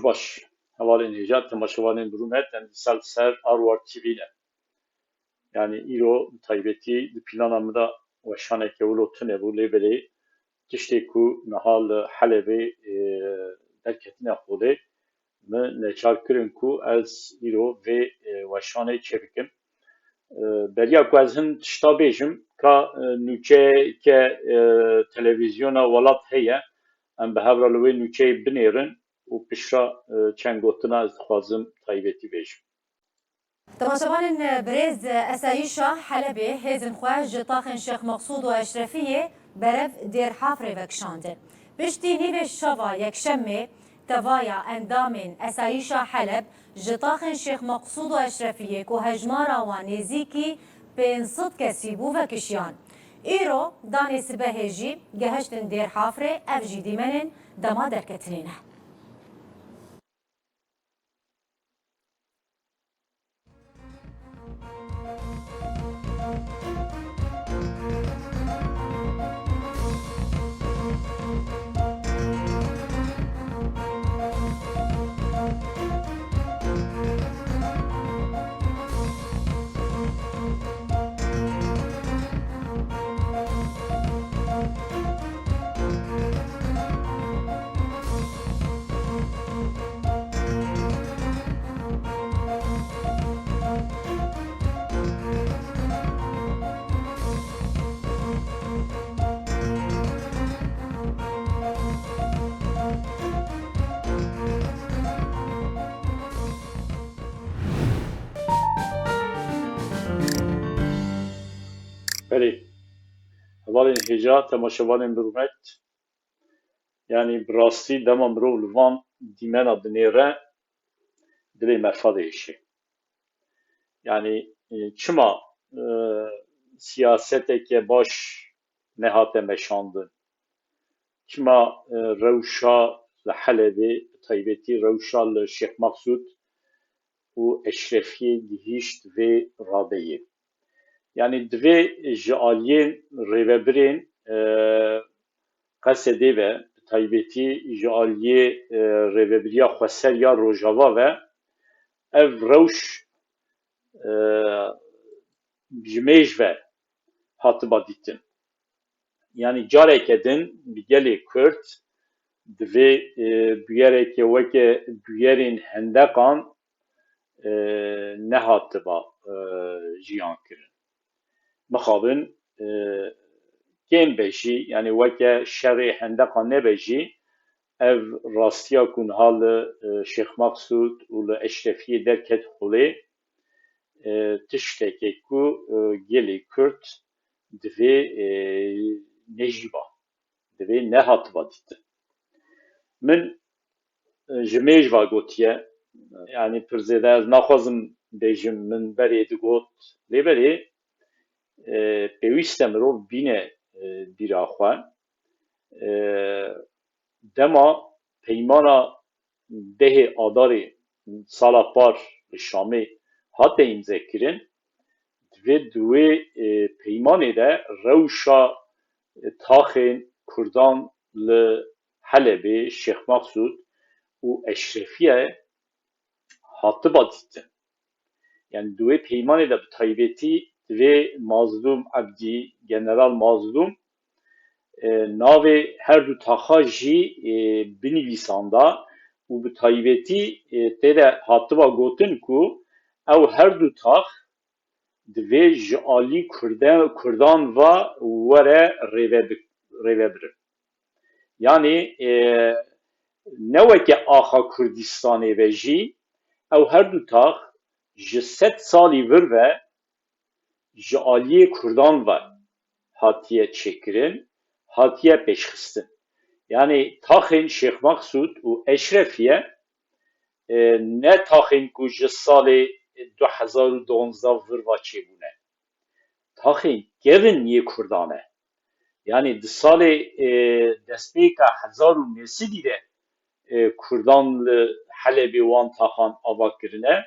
باش هوالین هجات تماشاوانین برومت سال سر آروار تیوینه yani îro taybetî di plana min de weşaneke wilo tune bû lê belê tiştê ku niha li Helebê derketine Xwedê min neçar kirin ku ez îro vê weşanê çêbikim. Beriya ku ez hin tişta bêjim ka nûçeyeke televizyona welat heye em bi hev re li wê nûçeyê binêrin û pişta çend gotina ez dixwazim taybetî bêjim. تماشاوان برز اسایشا حلبه هزن خواه جتاخن شیخ مقصود و اشرفیه برف دیر حافره وکشانده بشتی نیو شوا یکشمه توایا اندامن اسایشا حلب جتاخن شیخ مقصود و اشرفیه که هجمارا و نزیکی 500 کسی بو وکشیان ایرو دانی سبهجی گهشتن دیر حافره افجی دیمنن دما درکترینه Belê hevalên hêja temaşevanên birûmet yani bi rastî dema mirov li van dîmena binêre dilê me fadê hişê. Yani çima siyaseteke baş nehate meşandin, çima rewşa li Helebê taybetî rewşa li Şêx Mexsûd û Eşrefiyê gihîşt vê radeyê. Yani divê ji aliyên rêvebirên Qesedê ve taybetî ji aliyê rêvebiriya Xweser ya Rojava ve ev rewş ji mêj ve hatiba dîtin. Yani careke din bi gelê Kurd divê bûyereke weke bûyerên hendeqan nehatiba jiyan kirin. Mixabin kêm bejî yani weke şerê hendeqan nebejî ev rastiya ku niha li Şêx Mexsûd û li Eşrefiyê derket Xwedê tişteke ku gelê Kurd divê nejîba, divê nehatiba dîtin. Min ji mêj ve gotiye yani pir zêde ez naxwazim bêjim min berê digot lêberê pêwîst e mirov bîne bîra xwe dema peymana dehê adarê sala par li Şamê hate îmzekirin divê di wê peymanê de rewşa taxên Kurdan li Helebê, Şêx Mexsûd û Eşrefiye hatiba dîtin. Yani di wê peymanê de bi taybetî divê Mazlûm Ebdî, General Mazlûm navê her du taxa jî binivîsanda û bi taybetî tê de hatiba gotin ku ew her du tax divê ji alî Kurdan ve were rêvebirin. Yani ne weke axa Kurdistanê ve jî ew her du tax ji 100 salî vir ve ji aliyê Kurdan ve hatiye çêkirin, hatiye pêşxistin. Yani taxên Şêx Mexsûd û Eşrefiye ne taxên ku ji salê 2012 vir ve çêbûne. Taxên kevin yê Kurdan e. Yani di salê destpêka 1900 de Kurdan li Helebê wan taxan ava kirine.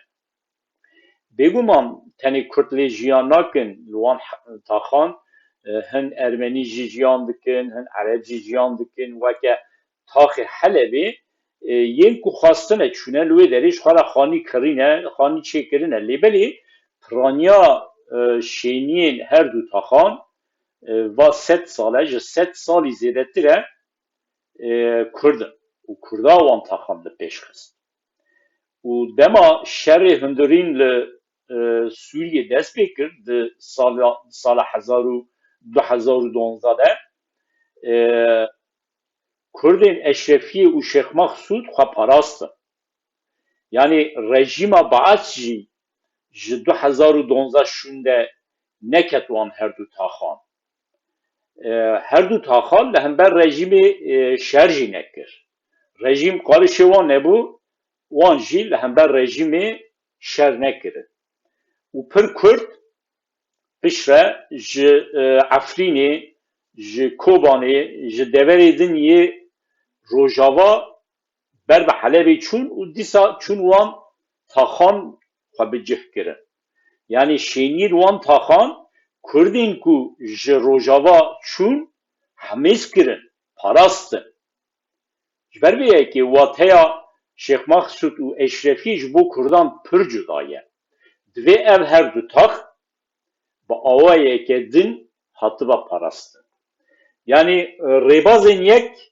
Bêguman tenê Kurd lê jiyan nakin li wan taxan hin Ermenî jî jiyan dikin, hin Ereb jî jiyan dikin weke taxê Helebê ین کو خواستنه چونه لوی دریش خوالا خانی کرینه خانی چه کرینه لیبلی پرانیا شینین هر دو تاخان و 100 ساله جه 100 سالی زیده تره کردن و کردا وان تاخان ده پیش خست و دما شر هندرین ل سوریه دست بکر ده سال 2012 ده Kurdên Eşrefî û Şêx Mexsûd xwe parastin. Yani rejîma Baes jî ji 2012 şûn de neket wan her du taxan. Her du taxan li hember rejîmê şer jî nekir. Rejîm qarişê wan nebû, wan jî li hember rejîmê şer nekirin. û pir Kurd piştre ji Efrînê, ji Kobanê, ji deverê din yê Rojava ber bi Helebê çûn û dîsa çûn wan taxan xwe bi cih kirin. Yani şênîr wan taxan Kurdên ku ji Rojava çûn hemêz kirin, parastin. Ji ber vê yekê wateya Şêx Mexsûd û Eşrefî ji bo Kurdan pir cuda ye. Divê ev her du tax bi awayeke din hatiba parastin. Yani rêbazên yek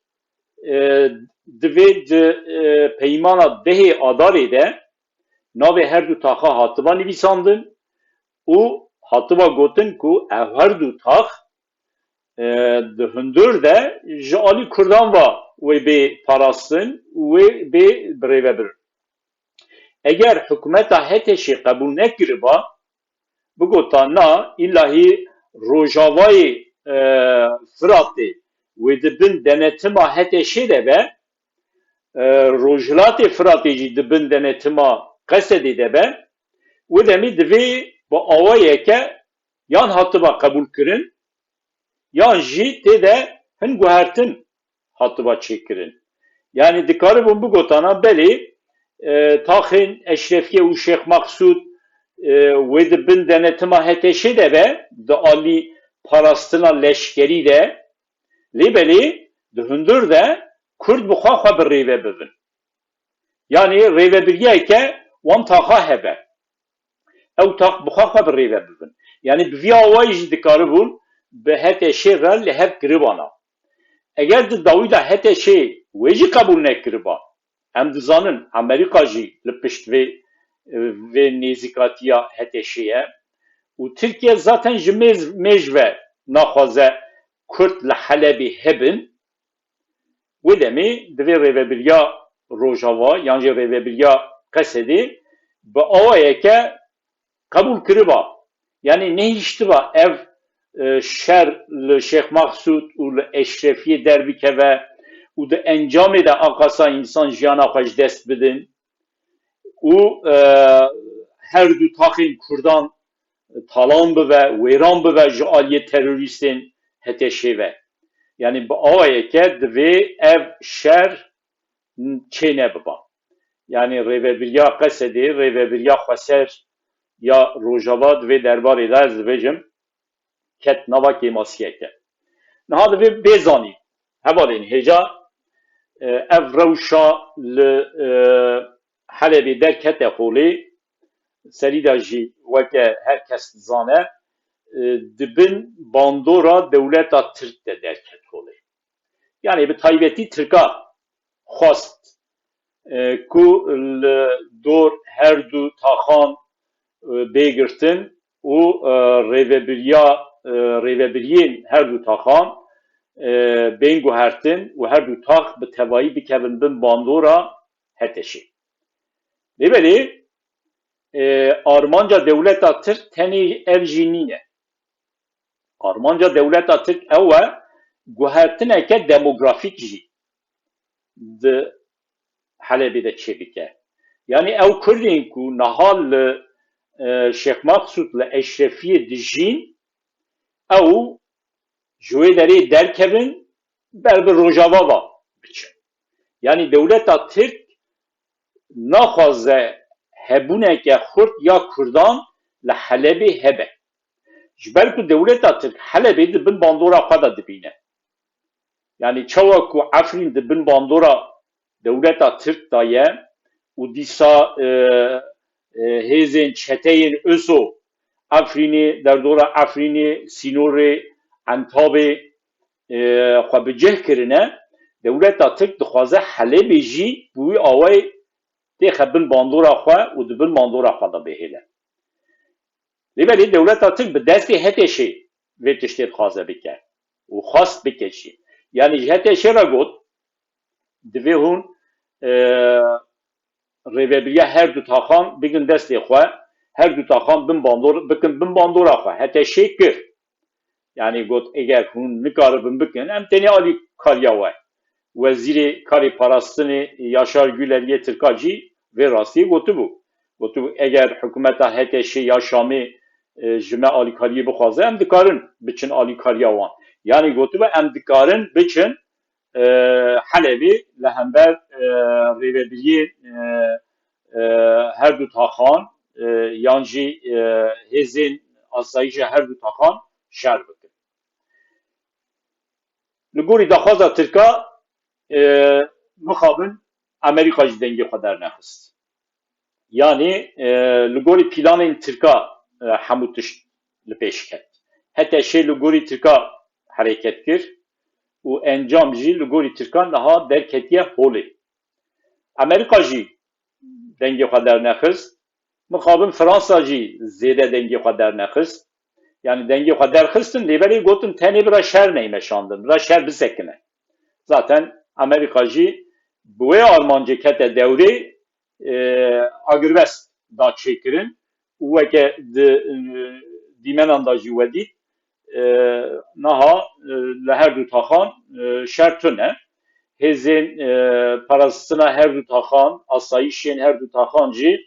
divê di peymana dehê adarê de navê her du taxa hatiba nivîsandin û hatiba gotin ku ev her du tax di hundir de ji alî Kurdan ve wê bê parastin û wê bê birêvebirin. Eger hikûmeta Heteşê qebûl nekiriba, bigota na illahî Rojavayê Firatê wê dibin denetima Heteşê de be, Rojhilatê Firatê jî dibin denetima Qesedê de be, wê demê divê bi awayeke yan hatiba qebûl kirin, yan jî tê de hin guhertin hatiba çêkirin. Yani dikaribûn bigotana belê taxên Eşrefî û Şêx Mexsûd wê dibin denetima Heteşê de be, di alî parastina leşkerî de, lêbelê di hundir de Kurd bi xwe xwe bi rêve bibin. Yani rêvebiriyeke wan taxa hebe. Ew tax bi xwe xwe bi rêve bibin. Yani bi vî awayî jî dikaribûn bi Heteşê re li hev kiribana. Eger di dawî de Heteşê wê jî qebûl nekiriba, em dizanin Amerîka jî li pişt vê nêzîkatiya Heteşê ye û Tirkiye zaten ji mêj ve naxwaze Kurd li Helebê hebin, wê demê divê rêvebiriya Rojava yan jî rêvebiriya Qesedê bi awayeke qebûl kiriba. Yani nehîştiba ev şer li Şêx Mexsûd û li Eşrefî derbikeve û di encamê de aqasa însan jiyana xwe ji dest bidin û her du taxên Kurdan talan bibe, wêran bibe ji aliyê terorîstên Heteşê ve. Yani bi awayeke divê ev şer çê nebiba. Yani rêvebiriya Qesedê, rêvebiriya Xweser ya Rojava divê derbarê de ez dibêjim ket nava kêmasiyeke. Niha divê bêzanî hevalên hêja ev rewşa li Helebê derkete holê, serî de jî weke her kes dizane dibin bandora dewleta Tirk de derket holê. Yani bi taybetî Tirka xwast ku li dor her du taxan bêgirtin û rêvebiriyên her du taxan bên guhertin û her du tax bi tevahî bikevin bin bandora Heteşê. Lêbelê armanca dewleta Tirk tenê ev jî nîne. Armanca dewleta Tirk ew e guhertineke demografîk jî di Helebê de çêbike. Yani ew Kurdên ku niha li Şêx Mexsûd li Eşrefîyê dijîn, ew ji wê derê derkevin ber bi Rojava ve biçin. Yani dewleta Tirk naxwaze hebûneke Xurt ya Kurdan li Helebê hebe. Ji ber ku dewleta Tirk Helebê dibin bandora xwe de dibîne. Yani çawa ku Efrîn dibin bandora دولتا ترک دایه و دیسا هیزین چتین اسو افرینی در دور افرینی سینور انتاب خو بجه کرنه دولتا ترک دخوازه حلب جی بوی آوای دی خبن باندورا خو و دبن باندورا خو دا بهیله لیبلی دولتا ترک به دستی هتشی و تشتید خوازه بکر و خواست بکشی یعنی هتشی را گود دوی هون ریوبریا هر دو تاخان بگن دستی خواه هر دو تاخان بن باندورا خواه هتشی کر یعنی گود اگر هون نکاره بکن هم تنی آلی کاریا وای وزیر کاری پاراستن یاشار گولریه ترکاجی و راستی گوتو بو اگر حکومت هتشی یا شامی جمع آلی کاریه بخوازه هم دکارن بچن آلی کاریا وان یعنی گوتو بو هم دکارن بچن حلبی لهمبر ریوبریه هر دو تاخان یانجی هزین آسایش هر دو تاخان شر بکن لگوری دخوازا ترکا مخابن امریکا جی دنگی خود در نخست یعنی لگوری پیلان این ترکا هموتش لپیش کرد حتی شی لگوری ترکا حرکت کرد و انجام جی لگوری ترکان نها در کتیه هولی امریکا جی دنگی خود در نخست مخابن فرانسا جی زیده دنگی خود در نخست yani denge kadar kıstın diye böyle gotun teni bir şer neymeşandın. Bir şer bisekine. Zaten Amerikacı bu Almanca kete devri agrbest da çekirin. Uke dimen andacı vedit naha leher du tahan şertüne hezin parasına her du tahan asayişin her du tahancı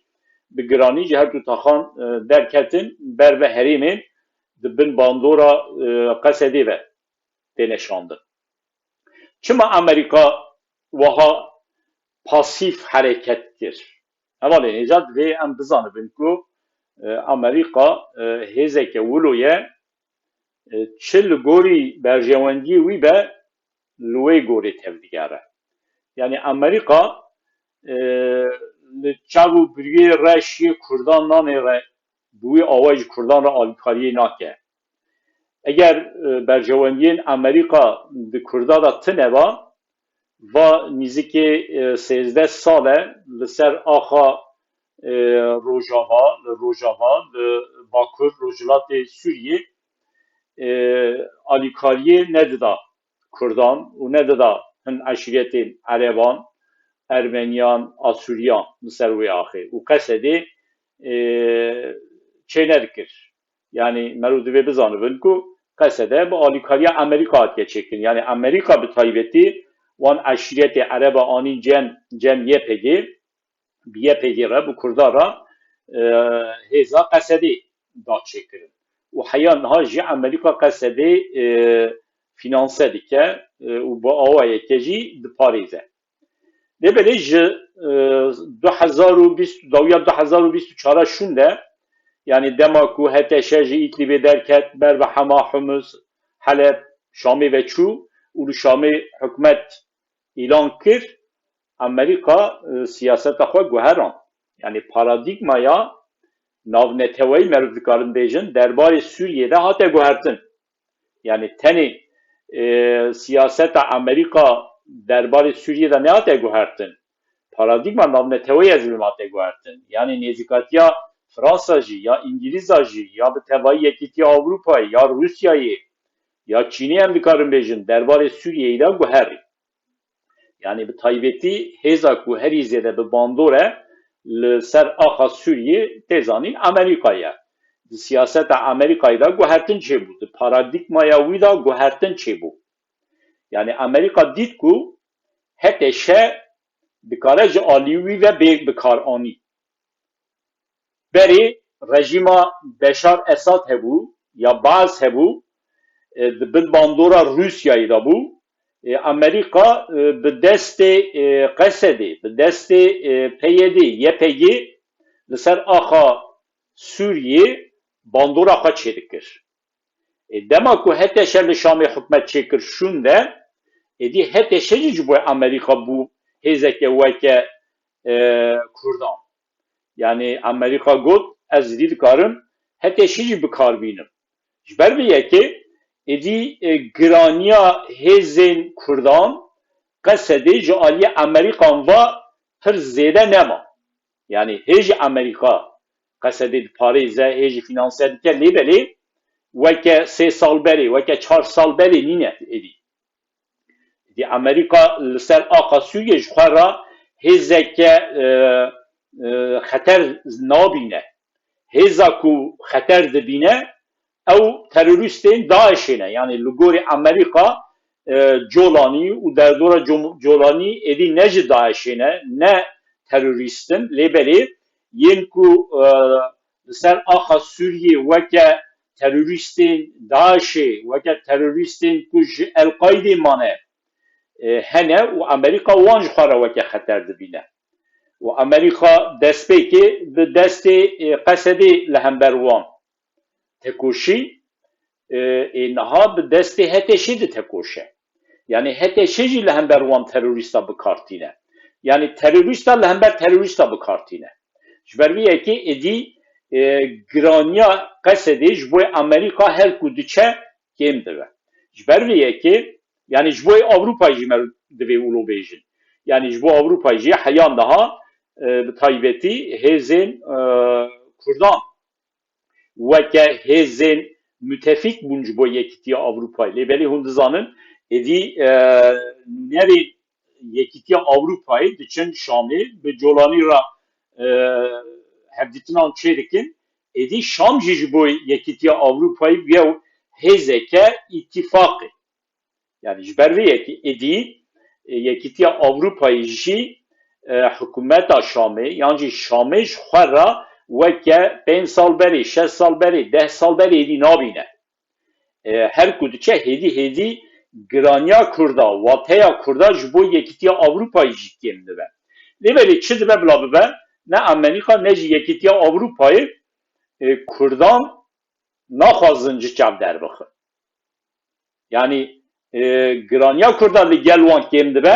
bir granici her du tahan derketin berbe herimin bin bandora qasedi ve denişandı. Çima Amerika vaha pasif harekettir. Evvela necat ve em bizanibin ku Amerika hezeke wuluye çil gori berjewendi wî be lûê gorî tevdigere. Yani Amerika li çavu birî reşî Kurdan nanê re بوی آواز کردان را آلیکاری نکه. اگر برجوانیین امریکا به کردان را تنوا و نزدیک 13 ساله لسر آخا روجاوا باکور روجلات سوریه آلیکاری نداده کردان و نداده هن عشیرت عربان ارمنیان آسوریان لسر وی آخه و قصدی çeynerkir. Yani merudu ve bizanı ku kasede bu alikariya Amerika at geçekin. Yani Amerika bir taybeti wan aşireti Araba ani cem yepegi biyepegi ra bu kurdara heza kasedi da çekirin. O hayan haji Amerika kasedi finanse dike bu avaya keji de Paris'e. Ne böyle 2024 şunde yani demaku heteşeji itlibe derket ber ve hama humus Halep Şami ve Çu ulu Şami hükümet ilan kir Amerika siyaseta xwe guheran yani paradigmaya navnetewey mervdikarin bêjin derbarê Sûriyeyê hate guhertin yani tenê siyaseta Amerika derbarê Sûriyeyê ne hate guhertin paradigma navnetewey ez hate guhertin yani nêzîkatiya Fransacı ya İngilizcı ya bir tevayı yekiti Avrupa'yı ya Rusya'yı ya Çin'i hem dikarin bejin derbarê Sûriyeyê de guherî. Yani bir taybeti heza ku herî zêde bi bandore li ser axa Sûriyê têzanîn Amerîkaya. Di siyaseta Amerîkayê de guhertin çêbû. Di paradigmaya wî de guhertin çêbû. Yani Amerika dît ku hete şe dikare ji alî wî ve bê bikar anî. Berê rejima Beşar Esad hebû ya Baas hebû di bin bandora Rûsyayê de bû Amerika bi destê Qesedê bi destê PYD YPG li ser axa Sûriyê bandora xwe çê dikir. Dema ku heteşe li Şamê hikûmet çêkir şûn de êdî heteşe jî ji bo Amerika bû هزک وکه کردان yani Amerika got ez dî dikarim hetêşî jî bikarbînim. Ji ber vê yekê êdî giraniya hêzên Kurdan qesedê ji aliyê Amerîkan va pir zêde nema. Yani hê jî Amerîka qesedê diparêze, hê jî finanse dike lêbelê weke 3 sal berê, weke 4 sal berê nîne êdî. Êdî Amerîka li ser axa Sûriyê ji xwe re hêzeke xeter nabîne. Hêza ku xeter dibîne ew terorîstên Daişê ne. Yani li gorî Amerîka Colanî û derdora Colanî êdî ne ji Daişê ne, ne terorîstin. Lêbelê yên ku li ser axa Sûriyê weke terorîstên Daişê, weke terorîstên ku ji El-Qaîdê mane hene û Amerîka wan ji xwe re weke xeter dibîne. û Amerîka destpêkê bi destê qesedê li hember wan tekoşî niha bi destê hetêşê de tekoşe. Yani hetêşê jî li hember wan terorîsta bikartîne. Yani terorîsta li hember terorîsta bikartîne. Ji ber vê yekê êdî giraniya qesedê ji bo Amerîka her ku diçe kêm dibe. Ji ber vê yekê yani ji bo Avrupayê jî me divê wilo bêjin. Yani ji bo Avrupayê jî heyan daha bi taybetî hêzên Kurdan weke hêzên mütefîk bûn ji bo Yekîtiya Avrupayê. Lêbelê hûn dizanin êdî nerê Yekîtiya Avrupayê diçin Şamê bi Colanî re hevdîtinan çê dikin êdî Şam jî ji bo Yekîtiya Avrupayê yew hêzeke îtîfaqê. Yani ji ber vê yekê êdî Yekîtiya Avrupayê jî hikûmeta Şamê yan jî Şamê ji xwe re weke 5 sal berê, 6 sal berê, 10 sal berê êdî nabîne. Her ku diçe hêdî giraniya Kurda, wateya Kurda ji bo Yekîtiya Avrupayê jî kêm dibe. Lêbelê çi dibe bila bibe? Ne Amerîka ne jî Yekîtiya Avrupayê Kurdan naxwazin ji çav derbixin. Yani giraniya Kurda li gel wan kêm dibe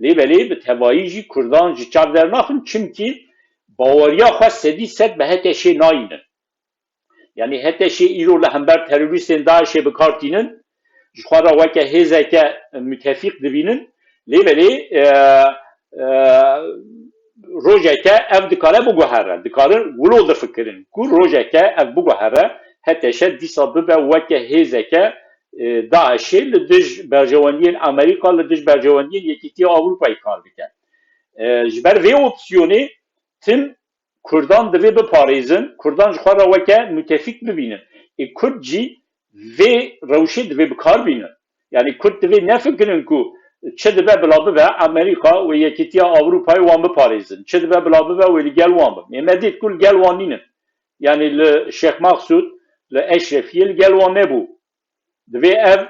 lêbelê bi tevahî jî Kurdan ji çav dernaxin çimkî baweriya xwe sedî sed bi hetêşê nayînin. Yani hetêşê îro li hember terorîstên Daişê bikartînin ji xwe re weke hêzeke mütefîk dibînin lêbelê rojeke ev dikare biguhere. Dikarin wilo difikirin ku rojeke ev biguhere hetêşe dîsa bibe weke hêzeke Daişê li dij berjewendiyên Amerîka li dij berjewendiyên Yekîtiya Avrupayê kar bike. Ji ber vê opsiyonê tim Kurdan divê biparêzin, Kurdan ji xwe re weke mütefîk bibînin. Kurd jî vê rewşê divê bikarbînin. Yani Kurd divê nefikirin ku çi dibe bila bibe Amerîka û Yekîtiya Avrupayê wan biparêzin. Çi dibe bila bibe wê li gel wan bin. Me dît ku li gel wan nînin. Yani li Şeyx Maxsûd, li Eşrefiyê li gel wan nebû. Divê ev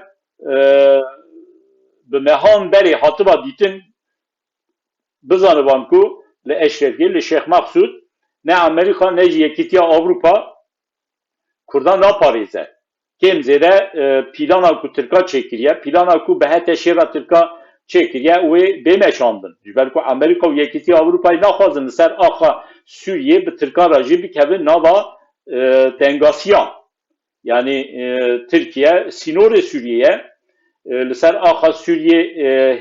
bi mehan berê hatiba dîtin bizaniban ku li Eşrefiyê, li Şeyx Maxsûd ne Amerîka ne jî Yekîtiya Avrupa Kurdan naparêze. Kêm zêde pîlana ku Tirka çêkiriye, pîlana ku bi hetêşê re Tirka çêkiriye wê bêmeşandin. Ji ber ku Amerîka û Yekîtiya Avrupayê naxwazin li ser axa Sûriyê bi Tirkan re jî bikevin nava tengasiyan. Yani Tirkiye sînorê Sûriyeye li ser axa Sûriyê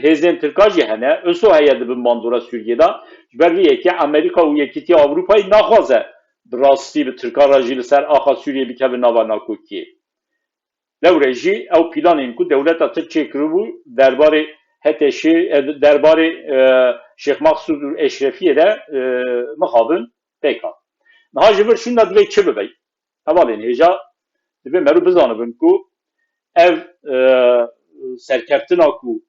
hêzên Tirka jî hene, îso heye dibin bandora Sûriyê de. Ji ber vê yekê Amerîka û Yekîtiya Avrupayê naxwaze bi rastî bi Tirkan re jî li ser axa Sûriyê bikevin nava Nakokiyê. Lewre jî ew pîlanên ku dewleta Tirkiye kiribû derbarê hetêşê derbarê Şeyx Maxsûd û Eşrefiyê de mixabin pêka. Niha ji vir şûn de divê çi bibe? Hevalên hêja divê meru bizanibin ku ev serkeftina ku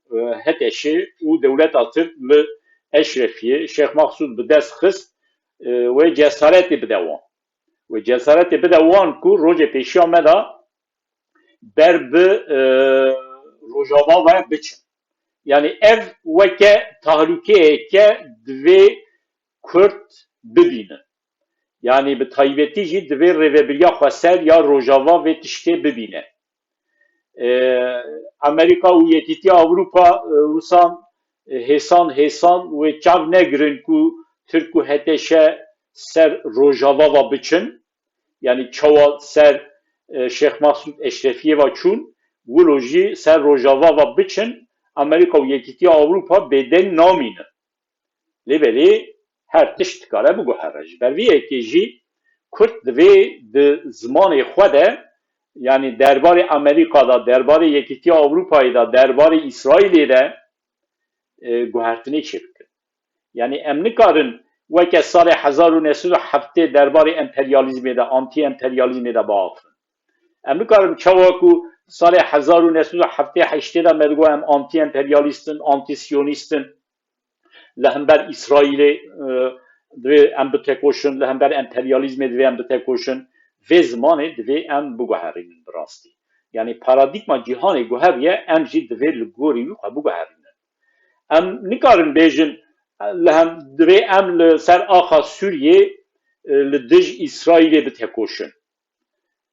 hetêşê û dewleta Tirk li Eşrefiyê Şeyx Maxsûd bi dest xist wê cesaretê bide wan. Wê cesaretê bide wan ku rojê pêşiya me de ber bi Rojava ve biçin. Yani ev weke tahlûkeyeke divê Kurd bibînin. Yani bi taybetî jî divê rêveberiya xweser ya Rojava vê tiştê bibîne. Amerika û Yekîtiya Avrupa wisa هێسان و çav negirin ku Tirk û Heteşe ser Rojava ve biçin, yani çawa ser Şeyh Mahsud Eşrefiye ve çûn, wilo jî ser Rojava ve biçin, Amerika û Yekîtiya Avrupa bêdeng namînin. Lêbelê her tişt dikare biguhere. Ji ber vê yekê jî Kurd divê di zimanê xwe de, yani derbarê Amerîkada, derbarê Yekîtiya Avrupayê de, derbarê İsraîlê de guhertinê çêbikin. Yani em nikarin weke salê 1907 derbarê emperyalizmê de, anti-emperyalizmê de biafin. Em nikarin çawa ku salê 1907 de me digo em anti-emperyalistin, anti-siyonîstin, li hember İsraîlê divê em bitekoşin, li hember emperyalizmê divê em bitekoşin, vê zimanê divê em biguherînin bi rastî. Yani paradigma cîhanê guheriye, em jî divê li gorî wî xwe biguherînin. Em nikarin bêjin divê em li ser axa Sûriyê li dij İsraîlê bitekoşin.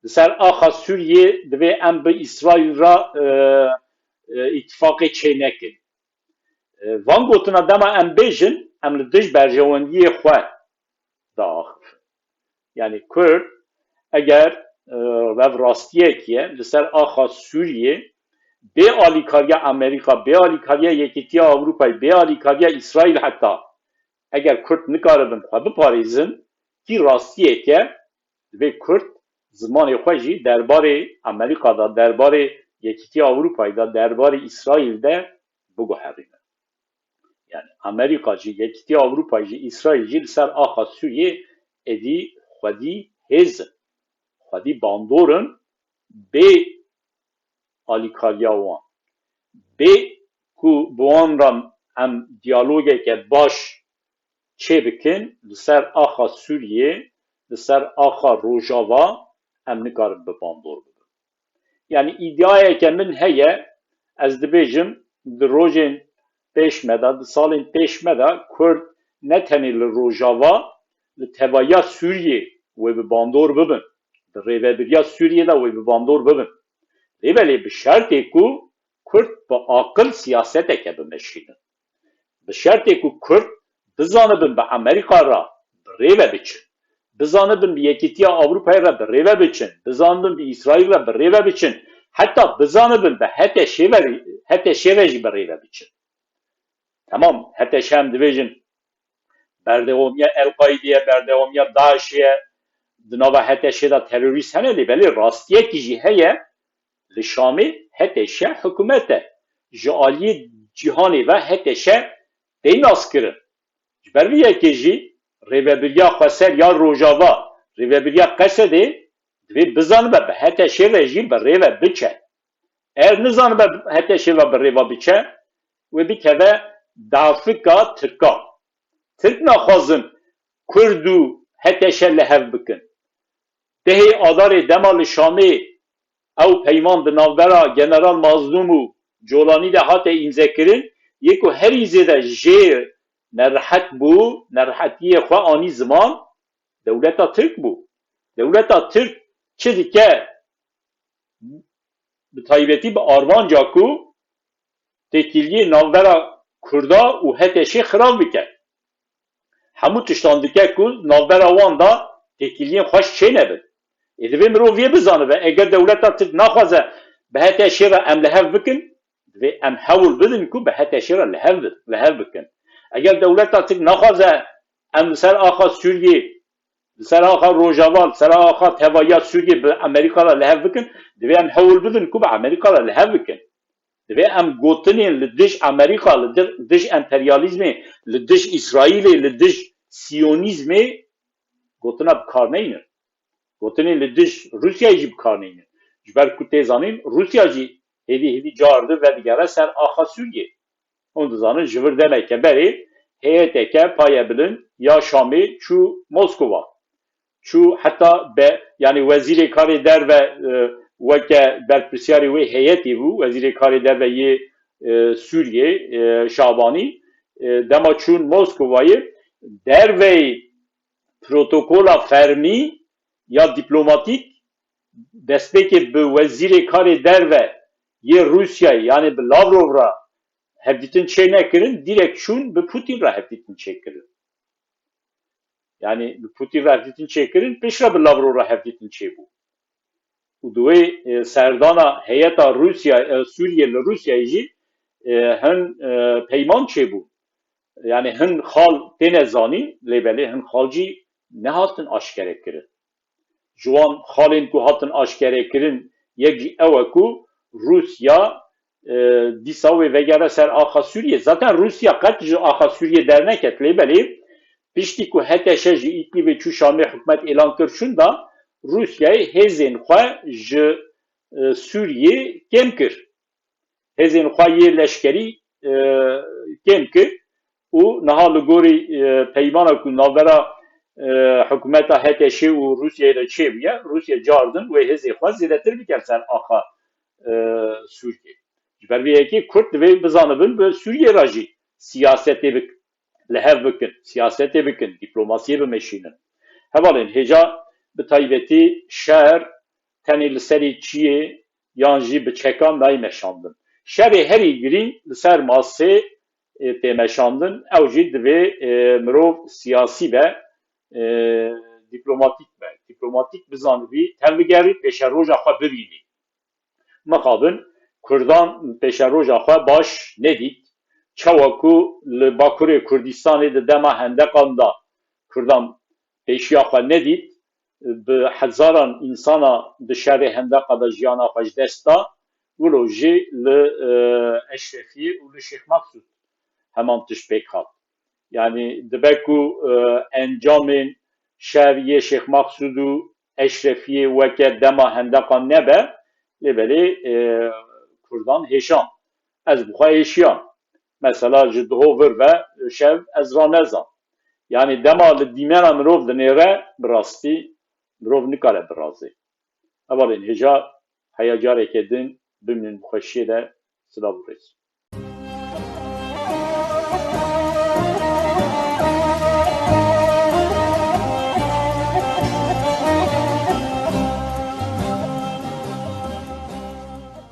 Li ser axa Sûriyê divê em bi İsraîl re îtifaqê çê nekin. Van gotina dema em bêjin em li dij berjewendiyê xwe de axivin. Yani Kurd eger vev rastiyekî ye li ser axa Sûriyê bê alîkariya Amerîka, bê alîkariya Yekîtiya Avrupayê, bê alîkariya İsraîl heta eger Kurd nikaribin xwe biparêzin, kî rastiyeke divê Kurd zimanê xwe jî derbarê Amerîkada, derbarê Yekîtiya Avrupayê de, derbarê İsraîl de biguherînin. Yani Amerika jî, Yekîtiya Avrupayê jî, İsraîl jî li ser axa Sûriyê êdî xwedî hêzin, xwedî bandorin bê alîkariya wan. Bê ku bi wan re em diyalogeke baş çêbikin li ser axa Sûriyê, li ser axa Rojava em nikarin bi bandor bibin. Yani îddiayeke min heye, ez dibêjim di rojên pêş me de, di salên pêş me de Kurd ne tenê li Rojava, li tevaya Sûriyê wê bi bandor bibin. Di rêveberiya Sûriyê de wê bi bandor bibin. Lêbelê bi şertê ku Kurd bi aqil siyaseteke bimeşînin. Bi şertê ku Kurd bizanibin bi Amerîka re bi rêve biçin. Bizanibin bi Yekîtiya Avrupayê re bi rêve biçin. Bizanibin bi İsraîl re bi rêve biçin. Heta bizanibin bi Heteşê re jî bi rêve biçin. Tamam, Heteşê em dibêjin berdewamiya El-Qaîdeye, berdewamiya Daişê, di nava Heteşê de terorîst hene, lêbelê rastiyekî jî heye, li Şamê Heteşê hikûmet e. Ji aliyê cîhanê ve Heteşê tê naskirin. Ji ber vî yekê jî rêveberiya Xweser ya Rojava, rêveberiya Qesedê divê bizanibe bi Heteşê re jî bi rêve biçe. Eğer nizanibe Heteşê ve bi rêve biçe, wê bikeve dafika Tirka. Tirk naxwazin Kurd û Heteşê li hev bikin. Dehê adarê dema li Şamê ew peyman di navbera General Mazlûm û Colanî de hate îmzekirin, yê ku herî zêde jê nerihet bû, nerihetiyê xwe anî ziman, dewleta Tirk bû. Dewleta Tirk çi dike? Bi taybetî bi armanca ku têkiliyê navbera Kurda û Heteşê xirav bike. Hemû tiştan dike ku navbera wan da têkiliyên xweş çê nebin. Divê mirov vê bizanibe, eger dewleta Tirk naxwaze bi Heteşê re em li hev bikin, divê em hewil bidin ku bi Heteşê re li hev bikin. Eger dewleta Tirk naxwaze em li ser axa Sûriyê, li ser axa Rojava, li ser axa tevaya Sûriyê bi Amerîka re li hev bikin, divê em hewil bidin ku bi Amerîka re li hev bikin. Divê em gotinên li dij Amerîka, li dij emperyalizmê, li dij İsraîlê, li dij Siyonîzmê gotina bikarneynin. Gotinên li dij Rusyayê jî bikarneynin. Ji ber ku tê zanîn Rusya jî hêdî cardi vedigere ser axa Sûriyê. Hûn dizanin ji vir demeke berê heyeteke payebilin ya Şamê çû Moskova. Çû heta yani wezîrê karê derve weke berpirsyarê wê heyetê bû, wezîrê karê derve yê Sûriyê Şabanî, dema çûn Moskovayê dervey protokola fermî ya diplomatik destpêkê bi wezîrê karê derve yê Rusyayê yani bi Lavrov re hevdîtin çê nekirin, direkt çûn bi Putin re hevdîtin çêkirin. Yani bi Putin re hevdîtin çêkirin, pêşre bi Lavrov re hevdîtin çêbû. û di wê serdana heyeta Rusya, Sûriye li Rusyayê jî hin peyman çêbû. Yani hin xal têne zanîn, lêbelê hin xal jî nehatin aşkere kirin. Ji wan xalên ku hatin aşkere kirin, yek jî ew e ku Rusya dîsa wê vegere ser axa Sûriye. Zaten Rusya qet ji axa Sûriye derneket, lêbelê piştî ku HTŞ ji Îdlibê çû Şamê hikûmet êlan kir çûn da Rusyayê hêzên xwe ji Sûriyê kêm kir. Hêzên xwe yê leşkerî kêm kir û niha li gorî peymana ku navbera hikûmeta HTŞ û Rusyayê de çêbûye, Rusya cardin wê hêzê xwe zêdetir bike ser axa Sûriyê. Ji ber vê yekê Kurd divê bizanibin bi Sûriyê re jî siyasetê li hev bikin, siyasetê bikin, dîplomasiyê bimeşînin. Hevalên hêja bi taybetî şer tenê li serê çiyê yan jî bi çekan nayê meşandin. Şerê herî girîn li ser masê tê meşandin, ew jî divê mirov siyasî be, dîplomatîk be. Dîplomatîk bizanibî, tevbigerî pêşe roja xwe bibînî. Mixabin Kurdan pêşe roja xwe baş nedît. Çawa ku li Bakurê Kurdistanê di dema hendeqan da Kurdan pêşiya xwe nedît, bi hezaran insana di şerê hendeqa da jiyana xwe ji dest da, wilo jî li Eşrefiyê û li Şêx Mesûd heman tişt pêk hat. Yani dibe ku encamên şeriyê Şêx Mesûd û Eşrefiyê weke dema hendeqan nebe, lêbelê Kurdan hêşan. Ez bixwe hêşiyan. Mesela ji diho vir ve şev ez ranezan. Yani dema li dîmena mirov dinêre bi rastî mirov nikare birazê. Hevalên hêja heya carekê din bimînin bi xweşiyê de silav bûrêz.